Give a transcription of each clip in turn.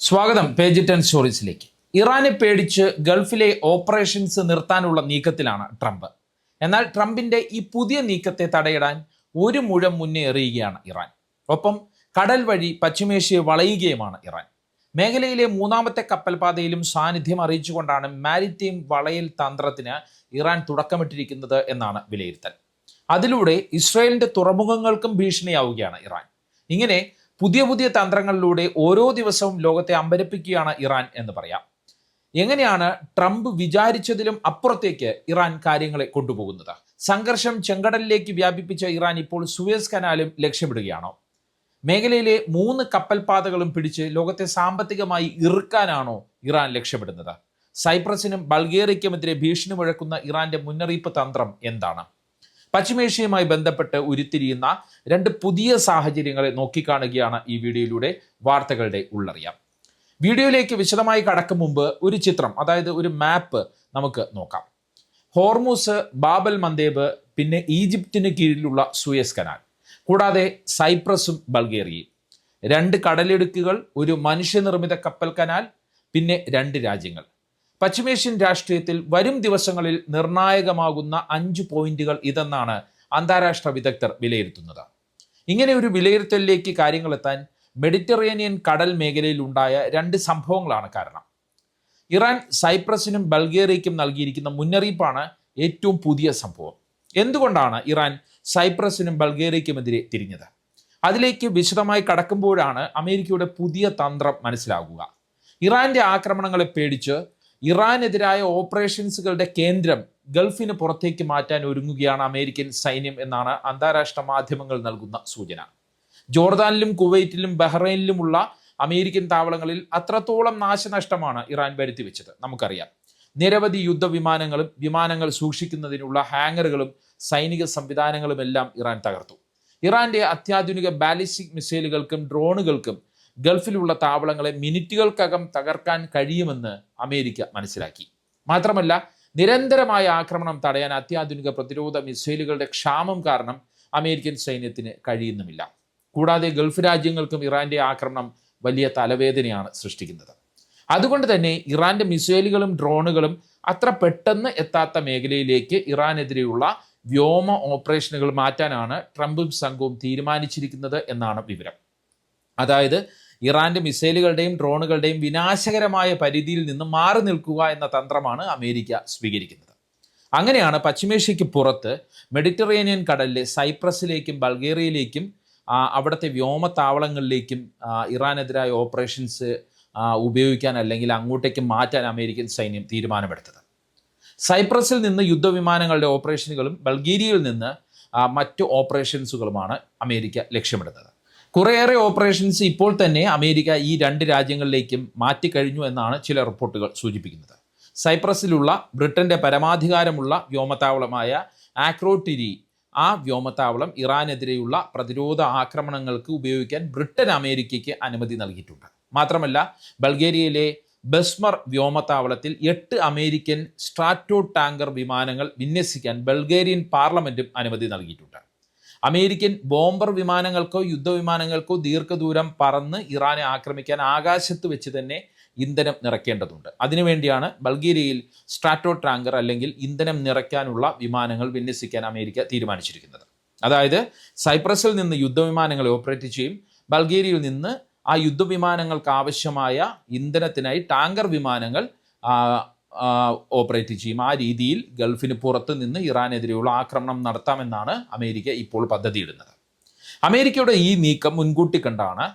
സ്വാഗതം പേജ് 10 സ്റ്റോറീസിലേക്ക്. ഇറാനെ പേടിച്ച് ഗൾഫിലെ ഓപ്പറേഷൻസ് നിർത്താനുള്ള നീക്കത്തിലാണ് ട്രംപ്. എന്നാൽ ട്രംപിന്റെ ഈ പുതിയ നീക്കത്തെ തടയിടാൻ ഒരു മുഴം മുന്നേ എറിയുകയാണ് ഇറാൻ. ഒപ്പം കടൽ വഴി പശ്ചിമേഷ്യയെ വളയുകയുമാണ് ഇറാൻ. മേഖലയിലെ മൂന്നാമത്തെ കപ്പൽപാതയിലും സാന്നിധ്യം അറിയിച്ചുകൊണ്ടാണ് മാരിടൈം വളയൽ തന്ത്രത്തിന് ഇറാൻ തുടക്കമിട്ടിരിക്കുന്നത് എന്നാണ് വിലയിരുത്തൽ. അതിലൂടെ ഇസ്രായേലിന്റെ തുറമുഖങ്ങൾക്കും ഭീഷണിയാവുകയാണ് ഇറാൻ. ഇങ്ങനെ പുതിയ പുതിയ തന്ത്രങ്ങളിലൂടെ ഓരോ ദിവസവും ലോകത്തെ അമ്പരപ്പിക്കുകയാണ് ഇറാൻ എന്ന് പറയാം. എങ്ങനെയാണ് ട്രംപ് വിചാരിച്ചതിലും അപ്പുറത്തേക്ക് ഇറാൻ കാര്യങ്ങളെ കൊണ്ടുപോകുന്നത്? സംഘർഷം ചെങ്കടലിലേക്ക് വ്യാപിപ്പിച്ച ഇറാൻ ഇപ്പോൾ സൂയസ് കനാലും ലക്ഷ്യമിടുകയാണോ? മേഖലയിലെ 3 കപ്പൽപാതകളും പിടിച്ച് ലോകത്തെ സാമ്പത്തികമായി ഇറുക്കാനാണോ ഇറാൻ ലക്ഷ്യമിടുന്നത്? സൈപ്രസിനും ബൾഗേറിയയ്ക്കുമെതിരെ ഭീഷണി മുഴക്കുന്ന ഇറാന്റെ മുന്നറിയിപ്പ് തന്ത്രം എന്താണ്? പശ്ചിമേഷ്യയുമായി ബന്ധപ്പെട്ട് ഉരുത്തിരിയുന്ന 2 പുതിയ സാഹചര്യങ്ങളെ നോക്കിക്കാണുകയാണ് ഈ വീഡിയോയിലൂടെ. വാർത്തകളുടെ ഉള്ളറിയാം. വീഡിയോയിലേക്ക് വിശദമായി കടക്കും മുമ്പ് ഒരു ചിത്രം, അതായത് ഒരു മാപ്പ് നമുക്ക് നോക്കാം. ഹോർമൂസ്, ബാബൽ മന്ദേബ്, പിന്നെ ഈജിപ്തിന് കീഴിലുള്ള സൂയസ് കനാൽ, കൂടാതെ സൈപ്രസും ബൾഗേറിയയും. 2 കടലിടുക്കുകൾ, ഒരു മനുഷ്യനിർമ്മിത കപ്പൽ കനാൽ, പിന്നെ 2 രാജ്യങ്ങൾ. പശ്ചിമേഷ്യൻ രാഷ്ട്രീയത്തിൽ വരും ദിവസങ്ങളിൽ നിർണായകമാകുന്ന 5 പോയിന്റുകൾ ഇതെന്നാണ് അന്താരാഷ്ട്ര വിദഗ്ധർ വിലയിരുത്തുന്നത്. ഇങ്ങനെ ഒരു വിലയിരുത്തലിലേക്ക് കാര്യങ്ങളെത്താൻ മെഡിറ്ററേനിയൻ കടൽ മേഖലയിൽ ഉണ്ടായ 2 സംഭവങ്ങളാണ് കാരണം. ഇറാൻ സൈപ്രസിനും ബൾഗേറിയയ്ക്കും നൽകിയിരിക്കുന്ന മുന്നറിയിപ്പാണ് ഏറ്റവും പുതിയ സംഭവം. എന്തുകൊണ്ടാണ് ഇറാൻ സൈപ്രസിനും ബൾഗേറിയയ്ക്കുമെതിരെ തിരിഞ്ഞത്? അതിലേക്ക് വിശദമായി കടക്കുമ്പോഴാണ് അമേരിക്കയുടെ പുതിയ തന്ത്രം മനസ്സിലാകുക. ഇറാന്റെ ആക്രമണങ്ങളെ പേടിച്ച് ഇറാനെതിരായ ഓപ്പറേഷൻസുകളുടെ കേന്ദ്രം ഗൾഫിന് പുറത്തേക്ക് മാറ്റാൻ ഒരുങ്ങുകയാണ് അമേരിക്കൻ സൈന്യം എന്നാണ് അന്താരാഷ്ട്ര മാധ്യമങ്ങൾ നൽകുന്ന സൂചന. ജോർദാനിലും കുവൈറ്റിലും ബഹ്റൈനിലുമുള്ള അമേരിക്കൻ താവളങ്ങളിൽ അത്രത്തോളം നാശനഷ്ടമാണ് ഇറാൻ വരുത്തിവെച്ചത് നമുക്കറിയാം. നിരവധി യുദ്ധവിമാനങ്ങളും വിമാനങ്ങൾ സൂക്ഷിക്കുന്നതിനുള്ള ഹാങ്ങറുകളും സൈനിക സംവിധാനങ്ങളുമെല്ലാം ഇറാൻ തകർത്തു. ഇറാന്റെ അത്യാധുനിക ബാലിസ്റ്റിക് മിസൈലുകൾക്കും ഡ്രോണുകൾക്കും ഗൾഫിലുള്ള താവളങ്ങളെ മിനിറ്റുകൾക്കകം തകർക്കാൻ കഴിയുമെന്ന് അമേരിക്ക മനസ്സിലാക്കി. മാത്രമല്ല, നിരന്തരമായ ആക്രമണം തടയാൻ അത്യാധുനിക പ്രതിരോധ മിസൈലുകളുടെ ക്ഷാമം കാരണം അമേരിക്കൻ സൈന്യത്തിന് കഴിയുന്നുമില്ല. കൂടാതെ ഗൾഫ് രാജ്യങ്ങൾക്കും ഇറാന്റെ ആക്രമണം വലിയ തലവേദനയാണ് സൃഷ്ടിക്കുന്നത്. അതുകൊണ്ട് തന്നെ ഇറാന്റെ മിസൈലുകളും ഡ്രോണുകളും അത്ര പെട്ടെന്ന് എത്താത്ത മേഖലയിലേക്ക് ഇറാനെതിരെയുള്ള വ്യോമ ഓപ്പറേഷനുകൾ മാറ്റാനാണ് ട്രംപും സംഘവും തീരുമാനിച്ചിരിക്കുന്നത് എന്നാണ് വിവരം. അതായത് ഇറാന്റെ മിസൈലുകളുടെയും ഡ്രോണുകളുടെയും വിനാശകരമായ പരിധിയിൽ നിന്ന് മാറി നിൽക്കുക എന്ന തന്ത്രമാണ് അമേരിക്ക സ്വീകരിക്കുന്നത്. അങ്ങനെയാണ് പശ്ചിമേഷ്യയ്ക്ക് പുറത്ത് മെഡിറ്ററേനിയൻ കടലിലെ സൈപ്രസിലേക്കും ബൾഗേറിയയിലേക്കും അവിടുത്തെ വ്യോമത്താവളങ്ങളിലേക്കും ഇറാനെതിരായ ഓപ്പറേഷൻസ് ഉപയോഗിക്കാൻ അല്ലെങ്കിൽ അങ്ങോട്ടേക്ക് മാറ്റാൻ അമേരിക്കൻ സൈന്യം തീരുമാനമെടുത്തത്. സൈപ്രസിൽ നിന്ന് യുദ്ധവിമാനങ്ങളുടെ ഓപ്പറേഷനുകളും ബൾഗേറിയയിൽ നിന്ന് മറ്റു ഓപ്പറേഷൻസുകളുമാണ് അമേരിക്ക ലക്ഷ്യമിടുന്നത്. കുറേയേറെ ഓപ്പറേഷൻസ് ഇപ്പോൾ തന്നെ അമേരിക്ക ഈ 2 രാജ്യങ്ങളിലേക്കും മാറ്റിക്കഴിഞ്ഞു എന്നാണ് ചില റിപ്പോർട്ടുകൾ സൂചിപ്പിക്കുന്നത്. സൈപ്രസിലുള്ള ബ്രിട്ടന്റെ പരമാധികാരമുള്ള വ്യോമത്താവളമായ ആക്രോട്ടിരി, ആ വ്യോമത്താവളം ഇറാനെതിരെയുള്ള പ്രതിരോധ ആക്രമണങ്ങൾക്ക് ഉപയോഗിക്കാൻ ബ്രിട്ടൻ അമേരിക്കയ്ക്ക് അനുമതി നൽകിയിട്ടുണ്ട്. മാത്രമല്ല, ബൾഗേറിയയിലെ ബസ്മർ വ്യോമത്താവളത്തിൽ 8 അമേരിക്കൻ സ്ട്രാറ്റോ ടാങ്കർ വിമാനങ്ങൾ വിന്യസിക്കാൻ ബൾഗേറിയൻ പാർലമെന്റും അനുമതി നൽകിയിട്ടുണ്ട്. അമേരിക്കൻ ബോംബർ വിമാനങ്ങൾക്കോ യുദ്ധവിമാനങ്ങൾക്കോ ദീർഘദൂരം പറന്ന് ഇറാനെ ആക്രമിക്കാൻ ആകാശത്ത് വെച്ച് തന്നെ ഇന്ധനം നിറയ്ക്കേണ്ടതുണ്ട്. അതിനുവേണ്ടിയാണ് ബൾഗേറിയയിൽ സ്ട്രാറ്റോ ടാങ്കർ അല്ലെങ്കിൽ ഇന്ധനം നിറയ്ക്കാനുള്ള വിമാനങ്ങൾ വിന്യസിക്കാൻ അമേരിക്ക തീരുമാനിച്ചിരിക്കുന്നത്. അതായത് സൈപ്രസിൽ നിന്ന് യുദ്ധവിമാനങ്ങളെ ഓപ്പറേറ്റ് ചെയ്യും, ബൾഗേറിയയിൽ നിന്ന് ആ യുദ്ധവിമാനങ്ങൾക്ക് ആവശ്യമായ ഇന്ധനത്തിനായി ടാങ്കർ വിമാനങ്ങൾ ഓപ്പറേറ്റ് ചെയ്യും. ആ രീതിയിൽ ഗൾഫിന് പുറത്ത് നിന്ന് ഇറാനെതിരെയുള്ള ആക്രമണം നടത്താമെന്നാണ് അമേരിക്ക ഇപ്പോൾ പദ്ധതിയിടുന്നത്. അമേരിക്കയുടെ ഈ നീക്കം മുൻകൂട്ടി കണ്ടാണ്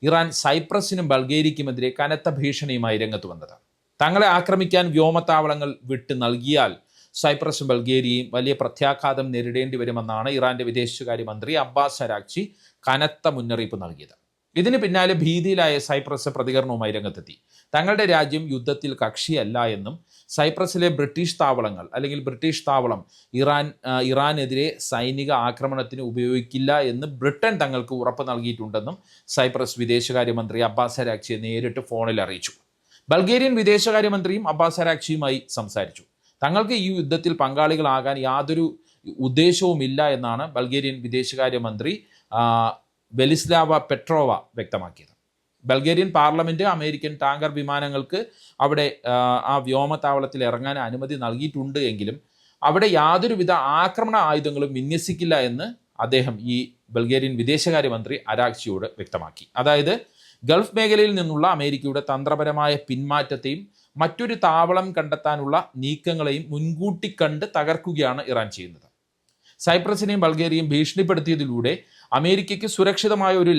ഇറാൻ സൈപ്രസിനും ബൾഗേറിയയ്ക്കുമെതിരെ കനത്ത ഭീഷണിയുമായി രംഗത്ത് വന്നത്. തങ്ങളെ ആക്രമിക്കാൻ വ്യോമത്താവളങ്ങൾ വിട്ട് നൽകിയാൽ സൈപ്രസും ബൾഗേറിയയും വലിയ പ്രത്യാഘാതം നേരിടേണ്ടി വരുമെന്നാണ് ഇറാന്റെ വിദേശകാര്യമന്ത്രി അബ്ബാസ് അരാഗ്ചി കനത്ത മുന്നറിയിപ്പ് നൽകിയത്. ഇതിന് പിന്നാലെ ഭീതിയിലായ സൈപ്രസ് പ്രതികരണവുമായി രംഗത്തെത്തി. തങ്ങളുടെ രാജ്യം യുദ്ധത്തിൽ കക്ഷിയല്ല എന്നും സൈപ്രസിലെ ബ്രിട്ടീഷ് താവളങ്ങൾ അല്ലെങ്കിൽ ബ്രിട്ടീഷ് താവളം ഇറാനെതിരെ സൈനിക ആക്രമണത്തിന് ഉപയോഗിക്കില്ല എന്ന് ബ്രിട്ടൻ തങ്ങൾക്ക് ഉറപ്പ് നൽകിയിട്ടുണ്ടെന്നും സൈപ്രസ് വിദേശകാര്യമന്ത്രി അബ്ബാസ് അരാഗ്ചിയെ നേരിട്ട് ഫോണിൽ അറിയിച്ചു. ബൾഗേറിയൻ വിദേശകാര്യമന്ത്രിയും അബ്ബാസ് അരാഗ്ചിയുമായി സംസാരിച്ചു. തങ്ങൾക്ക് ഈ യുദ്ധത്തിൽ പങ്കാളികളാകാൻ യാതൊരു ഉദ്ദേശവുമില്ല എന്നാണ് ബൾഗേറിയൻ വിദേശകാര്യമന്ത്രി വെലിസ്ലാവ പെട്രോവ വ്യക്തമാക്കിയത്. ബൾഗേറിയൻ പാർലമെന്റ് അമേരിക്കൻ ടാങ്കർ വിമാനങ്ങൾക്ക് അവിടെ ആ വ്യോമതാവളത്തിൽ ഇറങ്ങാൻ അനുമതി നൽകിയിട്ടുണ്ട് എങ്കിലും അവിടെ യാതൊരുവിധ ആക്രമണ ആയുധങ്ങളും വിന്യസിക്കില്ല എന്ന് അദ്ദേഹം ഈ ബൾഗേറിയൻ വിദേശകാര്യമന്ത്രി അരാക്ചിയോട് വ്യക്തമാക്കി. അതായത് ഗൾഫ് മേഖലയിൽ നിന്നുള്ള അമേരിക്കയുടെ തന്ത്രപരമായ പിന്മാറ്റത്തെയും മറ്റൊരു താവളം കണ്ടെത്താനുള്ള നീക്കങ്ങളെയും മുൻകൂട്ടി കണ്ട് തകർക്കുകയാണ് ഇറാൻ ചെയ്യുന്നത്. സൈപ്രസിനെയും ബൾഗേറിയയും ഭീഷണിപ്പെടുത്തിയതിലൂടെ അമേരിക്കയ്ക്ക് സുരക്ഷിതമായ ഒരു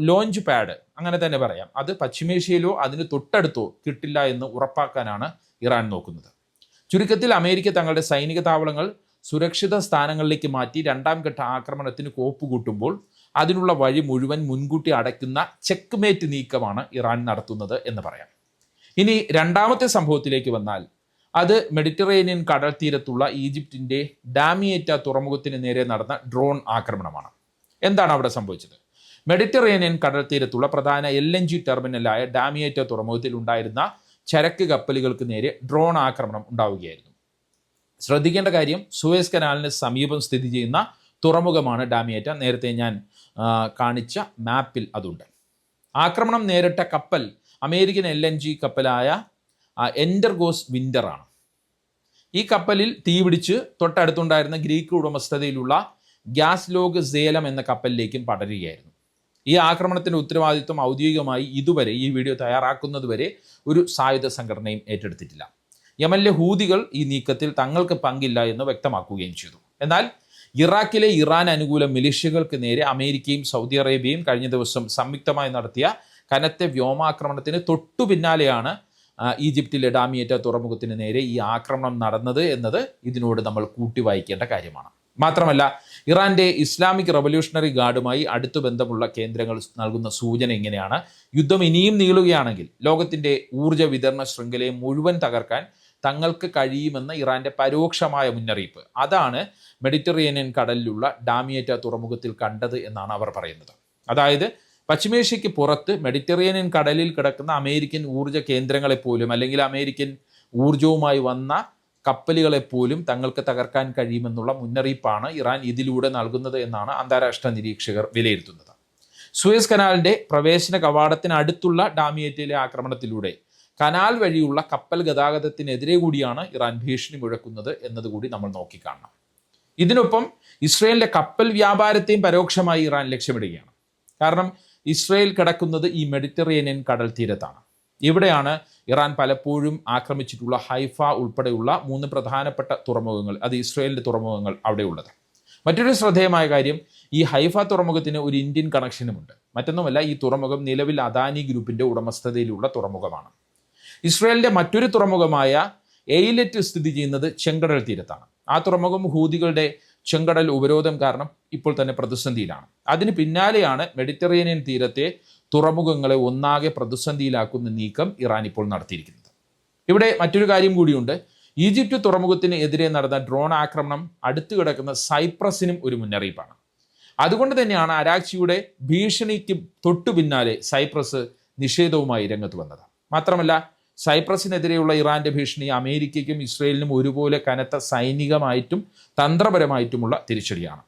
ലോഞ്ച് പാഡ്, അങ്ങനെ തന്നെ പറയാം, അത് പശ്ചിമേഷ്യയിലോ അതിന് തൊട്ടടുത്തോ കിട്ടില്ല എന്ന് ഉറപ്പാക്കാനാണ് ഇറാൻ നോക്കുന്നത്. ചുരുക്കത്തിൽ അമേരിക്ക തങ്ങളുടെ സൈനിക താവളങ്ങൾ സുരക്ഷിത സ്ഥാനങ്ങളിലേക്ക് മാറ്റി രണ്ടാം ഘട്ട ആക്രമണത്തിന് കോപ്പുകൂട്ടുമ്പോൾ അതിനുള്ള വഴി മുഴുവൻ മുൻകൂട്ടി അടയ്ക്കുന്ന ചെക്ക് മേറ്റ് നീക്കമാണ് ഇറാൻ നടത്തുന്നത് എന്ന് പറയാം. ഇനി രണ്ടാമത്തെ സംഭവത്തിലേക്ക് വന്നാൽ അത് മെഡിറ്ററേനിയൻ കടൽ തീരത്തുള്ള ഈജിപ്തിൻ്റെ ഡാമിയേറ്റ തുറമുഖത്തിന് നേരെ നടന്ന ഡ്രോൺ ആക്രമണമാണ്. എന്താണ് അവിടെ സംഭവിച്ചത്? മെഡിറ്ററേനിയൻ കടൽ തീരത്തുള്ള പ്രധാന LNG ടെർമിനലായ ഡാമിയേറ്റ തുറമുഖത്തിൽ ഉണ്ടായിരുന്ന ചരക്ക് കപ്പലുകൾക്ക് നേരെ ഡ്രോൺ ആക്രമണം ഉണ്ടാവുകയായിരുന്നു. ശ്രദ്ധിക്കേണ്ട കാര്യം, സൂയസ് കനാലിന് സമീപം സ്ഥിതി ചെയ്യുന്ന തുറമുഖമാണ് ഡാമിയേറ്റ. നേരത്തെ ഞാൻ കാണിച്ച മാപ്പിൽ അതുണ്ട്. ആക്രമണം നേരിട്ട കപ്പൽ അമേരിക്കൻ LNG കപ്പലായ എൻഡർഗോസ് വിന്റർ ആണ്. ഈ കപ്പലിൽ തീപിടിച്ച് തൊട്ടടുത്തുണ്ടായിരുന്ന ഗ്രീക്ക് ഉടമസ്ഥതയിലുള്ള ഗ്യാസ് ലോഗ് സേലം എന്ന കപ്പലിലേക്കും പടരുകയായിരുന്നു. ഈ ആക്രമണത്തിൻ്റെ ഉത്തരവാദിത്വം ഔദ്യോഗികമായി ഇതുവരെ, ഈ വീഡിയോ തയ്യാറാക്കുന്നതുവരെ, ഒരു സായുധ സംഘടനയും ഏറ്റെടുത്തിട്ടില്ല. യമനിലെ ഹൂതികൾ ഈ നീക്കത്തിൽ തങ്ങൾക്ക് പങ്കില്ല എന്ന് വ്യക്തമാക്കുകയും ചെയ്തു. എന്നാൽ ഇറാഖിലെ ഇറാൻ അനുകൂല മിലിഷ്യകൾക്ക് നേരെ അമേരിക്കയും സൗദി അറേബ്യയും കഴിഞ്ഞ ദിവസം സംയുക്തമായി നടത്തിയ കനത്ത വ്യോമാക്രമണത്തിന് തൊട്ടു പിന്നാലെയാണ് ഈജിപ്തിലെ ഡാമിയേറ്റ തുറമുഖത്തിന് നേരെ ഈ ആക്രമണം നടന്നത് എന്നത് ഇതിനോട് നമ്മൾ കൂട്ടി വായിക്കേണ്ട കാര്യമാണ്. മാത്രമല്ല, ഇറാന്റെ ഇസ്ലാമിക് റവല്യൂഷണറി ഗാർഡുമായി അടുത്തു ബന്ധമുള്ള കേന്ദ്രങ്ങൾ നൽകുന്ന സൂചന ഇങ്ങനെയാണ്: യുദ്ധം ഇനിയും നീളുകയാണെങ്കിൽ ലോകത്തിന്റെ ഊർജ്ജ വിതരണ ശൃംഖലയെ മുഴുവൻ തകർക്കാൻ തങ്ങൾക്ക് കഴിയുമെന്ന ഇറാന്റെ പരോക്ഷമായ മുന്നറിയിപ്പ്, അതാണ് മെഡിറ്ററേനിയൻ കടലിലുള്ള ഡാമിയേറ്റ തുറമുഖത്തിൽ കണ്ടത് എന്നാണ് അവർ പറയുന്നത്. അതായത് പശ്ചിമേഷ്യയ്ക്ക് പുറത്ത് മെഡിറ്ററേനിയൻ കടലിൽ കിടക്കുന്ന അമേരിക്കൻ ഊർജ്ജ കേന്ദ്രങ്ങളെപ്പോലും, അല്ലെങ്കിൽ അമേരിക്കൻ ഊർജവുമായി വന്ന കപ്പലുകളെപ്പോലും തങ്ങൾക്ക് തകർക്കാൻ കഴിയുമെന്നുള്ള മുന്നറിയിപ്പാണ് ഇറാൻ ഇതിലൂടെ നൽകുന്നത് എന്നാണ് അന്താരാഷ്ട്ര നിരീക്ഷകർ വിലയിരുത്തുന്നത്. സൂയസ് കനാലിന്റെ പ്രവേശന കവാടത്തിനടുത്തുള്ള ഡാമിയേറ്റയിലെ ആക്രമണത്തിലൂടെ കനാൽ വഴിയുള്ള കപ്പൽ ഗതാഗതത്തിനെതിരെ കൂടിയാണ് ഇറാൻ ഭീഷണി മുഴക്കുന്നത് എന്നതുകൂടി നമ്മൾ നോക്കിക്കാണണം. ഇതിനൊപ്പം ഇസ്രയേലിന്റെ കപ്പൽ വ്യാപാരത്തെയും പരോക്ഷമായി ഇറാൻ ലക്ഷ്യമിടുകയാണ്. കാരണം ഇസ്രയേൽ കിടക്കുന്നത് ഈ മെഡിറ്ററേനിയൻ കടൽ തീരത്താണ്. ഇവിടെയാണ് ഇറാൻ പലപ്പോഴും ആക്രമിച്ചിട്ടുള്ള ഹൈഫ ഉൾപ്പെടെയുള്ള 3 പ്രധാനപ്പെട്ട തുറമുഖങ്ങൾ, അത് ഇസ്രയേലിന്റെ തുറമുഖങ്ങൾ അവിടെയുള്ളത്. മറ്റൊരു ശ്രദ്ധേയമായ കാര്യം, ഈ ഹൈഫ തുറമുഖത്തിന് ഒരു ഇന്ത്യൻ കണക്ഷനുമുണ്ട്. മറ്റൊന്നുമല്ല, ഈ തുറമുഖം നിലവിൽ അദാനി ഗ്രൂപ്പിന്റെ ഉടമസ്ഥതയിലുള്ള തുറമുഖമാണ്. ഇസ്രയേലിന്റെ മറ്റൊരു തുറമുഖമായ എയിലറ്റ് സ്ഥിതി ചെയ്യുന്നത് ചെങ്കടൽ തീരത്താണ്. ആ തുറമുഖം ഹൂതികളുടെ ചെങ്കടൽ ഉപരോധം കാരണം ഇപ്പോൾ തന്നെ പ്രതിസന്ധിയിലാണ്. അതിന് പിന്നാലെയാണ് മെഡിറ്ററേനിയൻ തീരത്തെ തുറമുഖങ്ങളെ ഒന്നാകെ പ്രതിസന്ധിയിലാക്കുന്ന നീക്കം ഇറാൻ ഇപ്പോൾ നടത്തിയിരിക്കുന്നത്. ഇവിടെ മറ്റൊരു കാര്യം കൂടിയുണ്ട്. ഈജിപ്ത് തുറമുഖത്തിന് എതിരെ നടന്ന ഡ്രോൺ ആക്രമണം അടുത്തു കിടക്കുന്ന സൈപ്രസിനും ഒരു മുന്നറിയിപ്പാണ്. അതുകൊണ്ട് തന്നെയാണ് അരാക്ചിയുടെ ഭീഷണിക്ക് തൊട്ടു പിന്നാലെ സൈപ്രസ് നിഷേധവുമായി രംഗത്ത് വന്നത്. മാത്രമല്ല, സൈപ്രസിനെതിരെയുള്ള ഇറാന്റെ ഭീഷണി അമേരിക്കയ്ക്കും ഇസ്രയേലിനും ഒരുപോലെ കനത്ത സൈനികമായിട്ടും തന്ത്രപരമായിട്ടുമുള്ള തിരിച്ചടിയാണ്.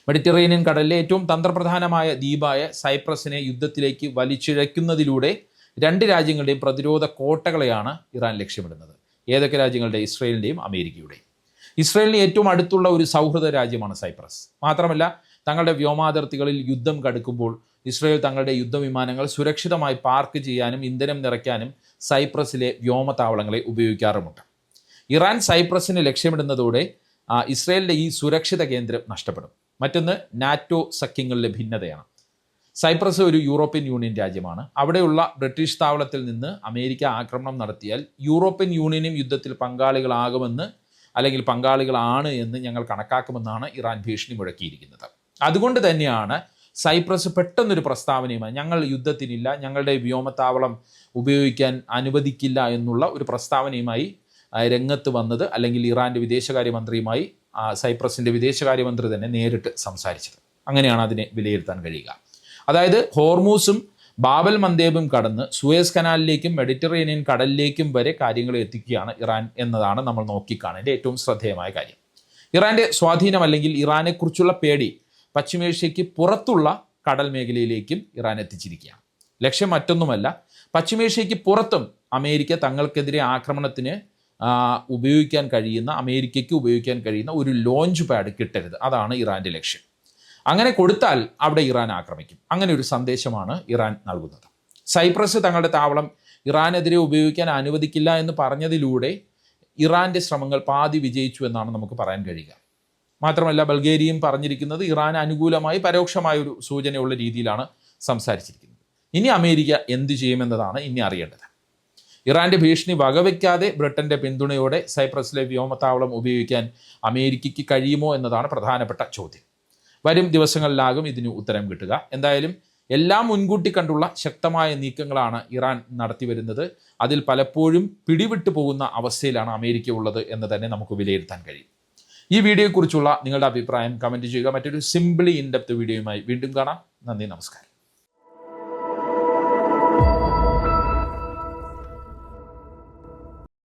മെഡിറ്ററേനിയൻ കടലിലെ ഏറ്റവും തന്ത്രപ്രധാനമായ ദ്വീപായ സൈപ്രസിനെ യുദ്ധത്തിലേക്ക് വലിച്ചിഴയ്ക്കുന്നതിലൂടെ 2 രാജ്യങ്ങളുടെയും പ്രതിരോധ കോട്ടകളെയാണ് ഇറാൻ ലക്ഷ്യമിടുന്നത്. ഏതൊക്കെ രാജ്യങ്ങളുടെ? ഇസ്രയേലിൻ്റെയും അമേരിക്കയുടെയും. ഇസ്രയേലിന് ഏറ്റവും അടുത്തുള്ള ഒരു സൗഹൃദ രാജ്യമാണ് സൈപ്രസ്. മാത്രമല്ല, തങ്ങളുടെ വ്യോമാതിർത്തികളിൽ യുദ്ധം കടുക്കുമ്പോൾ ഇസ്രയേൽ തങ്ങളുടെ യുദ്ധവിമാനങ്ങൾ സുരക്ഷിതമായി പാർക്ക് ചെയ്യാനും ഇന്ധനം നിറയ്ക്കാനും സൈപ്രസിലെ വ്യോമതാവളങ്ങളെ ഉപയോഗിക്കാറുമുണ്ട്. ഇറാൻ സൈപ്രസിനെ ലക്ഷ്യമിടുന്നതോടെ ഇസ്രയേലിൻ്റെ ഈ സുരക്ഷിത കേന്ദ്രം നഷ്ടപ്പെടും. മറ്റൊന്ന്, നാറ്റോ സഖ്യങ്ങളിലെ ഭിന്നതയാണ്. സൈപ്രസ് ഒരു യൂറോപ്യൻ യൂണിയൻ രാജ്യമാണ്. അവിടെയുള്ള ബ്രിട്ടീഷ് താവളത്തിൽ നിന്ന് അമേരിക്ക ആക്രമണം നടത്തിയാൽ യൂറോപ്യൻ യൂണിയനും യുദ്ധത്തിൽ പങ്കാളികളാകുമെന്ന്, അല്ലെങ്കിൽ പങ്കാളികളാണ് എന്ന് ഞങ്ങൾ കണക്കാക്കുമെന്നാണ് ഇറാൻ ഭീഷണി മുഴക്കിയിരിക്കുന്നത്. അതുകൊണ്ട് തന്നെയാണ് സൈപ്രസ് പെട്ടെന്നൊരു പ്രസ്താവനയുമായി, ഞങ്ങൾ യുദ്ധത്തിനില്ല, ഞങ്ങളുടെ വ്യോമതാവളം ഉപയോഗിക്കാൻ അനുവദിക്കില്ല എന്നുള്ള ഒരു പ്രസ്താവനയുമായി രംഗത്ത് വന്നത്. അല്ലെങ്കിൽ ഇറാൻ്റെ വിദേശകാര്യമന്ത്രിയുമായി സൈപ്രസിൻ്റെ വിദേശകാര്യമന്ത്രി തന്നെ നേരിട്ട് സംസാരിച്ചത്. അങ്ങനെയാണ് അതിനെ വിലയിരുത്താൻ കഴിയുക. അതായത് ഹോർമൂസും ബാബൽ മന്ദേബും കടന്ന് സൂയസ് കനാലിലേക്കും മെഡിറ്ററേനിയൻ കടലിലേക്കും വരെ കാര്യങ്ങൾ എത്തിക്കുകയാണ് ഇറാൻ എന്നതാണ് നമ്മൾ നോക്കിക്കാണേണ്ട ഏറ്റവും ശ്രദ്ധേയമായ കാര്യം. ഇറാൻ്റെ സ്വാധീനം, അല്ലെങ്കിൽ ഇറാനെക്കുറിച്ചുള്ള പേടി പശ്ചിമേഷ്യയ്ക്ക് പുറത്തുള്ള കടൽ മേഖലയിലേക്കും ഇറാൻ എത്തിച്ചിരിക്കുകയാണ്. ലക്ഷ്യം മറ്റൊന്നുമല്ല, പശ്ചിമേഷ്യയ്ക്ക് പുറത്തും അമേരിക്ക തങ്ങൾക്കെതിരെ ആക്രമണത്തിന് അമേരിക്കയ്ക്ക് ഉപയോഗിക്കാൻ കഴിയുന്ന ഒരു ലോഞ്ച് പാഡ് കിട്ടരുത്. അതാണ് ഇറാൻ്റെ ലക്ഷ്യം. അങ്ങനെ കൊടുത്താൽ അവിടെ ഇറാൻ ആക്രമിക്കും. അങ്ങനെ ഒരു സന്ദേശമാണ് ഇറാൻ നൽകുന്നത്. സൈപ്രസ് തങ്ങളുടെ താവളം ഇറാനെതിരെ ഉപയോഗിക്കാൻ അനുവദിക്കില്ല എന്ന് പറഞ്ഞതിലൂടെ ഇറാൻ്റെ ശ്രമങ്ങൾ പാതി വിജയിച്ചു എന്നാണ് നമുക്ക് പറയാൻ കഴിയുക. മാത്രമല്ല, ബൾഗേറിയയും പറഞ്ഞിരിക്കുന്നത് ഇറാന് അനുകൂലമായി പരോക്ഷമായൊരു സൂചനയുള്ള രീതിയിലാണ് സംസാരിച്ചിരിക്കുന്നത്. ഇനി അമേരിക്ക എന്തു ചെയ്യുമെന്നതാണ് ഇനി അറിയേണ്ടത്. ഇറാൻ്റെ ഭീഷണി വകവയ്ക്കാതെ ബ്രിട്ടൻ്റെ പിന്തുണയോടെ സൈപ്രസിലെ വ്യോമത്താവളം ഉപയോഗിക്കാൻ അമേരിക്കയ്ക്ക് കഴിയുമോ എന്നതാണ് പ്രധാനപ്പെട്ട ചോദ്യം. വരും ദിവസങ്ങളിലാകും ഇതിന് ഉത്തരം കിട്ടുക. എന്തായാലും എല്ലാം മുൻകൂട്ടി കണ്ടുള്ള ശക്തമായ നീക്കങ്ങളാണ് ഇറാൻ നടത്തി വരുന്നത്. അതിൽ പലപ്പോഴും പിടിവിട്ടു പോകുന്ന അവസ്ഥയിലാണ് അമേരിക്ക ഉള്ളത് എന്ന് തന്നെ നമുക്ക് വിലയിരുത്താൻ കഴിയും. ഈ വീഡിയോയെക്കുറിച്ചുള്ള നിങ്ങളുടെ അഭിപ്രായം കമൻറ്റ് ചെയ്യുക. മറ്റൊരു സിംപിളി ഇൻ ഡെപ്ത് വീഡിയോയുമായി വീണ്ടും കാണാം. നന്ദി, നമസ്കാരം.